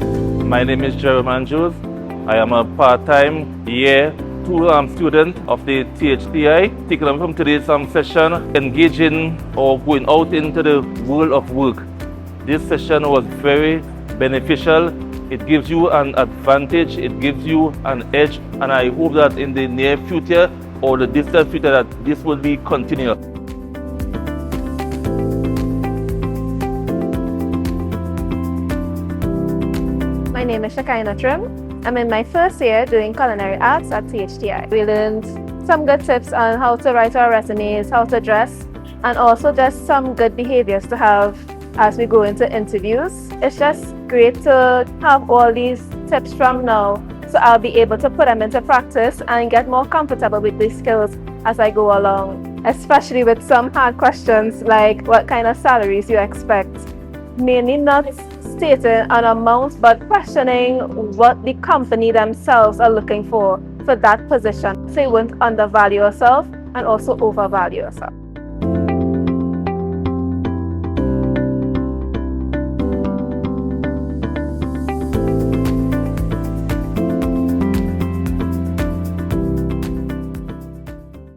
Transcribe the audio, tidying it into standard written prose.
My name is Jeremy Jules. I am a part-time year 2 student of the THTI. Taking up from today's session, engaging or going out into the world of work. This session was very beneficial. It gives you an advantage, it gives you an edge, and I hope that in the near future or the distant future that this will be continuous. My name is Shakaina Trim. I'm in my first year doing culinary arts at THTI. We learned some good tips on how to write our resumes, how to dress, and also just some good behaviors to have as we go into interviews. It's just great to have all these tips from now, so I'll be able to put them into practice and get more comfortable with these skills as I go along, especially with some hard questions like what kind of salaries you expect. Mainly not stating an amount, but questioning what the company themselves are looking for that position, so you won't undervalue yourself and also overvalue yourself.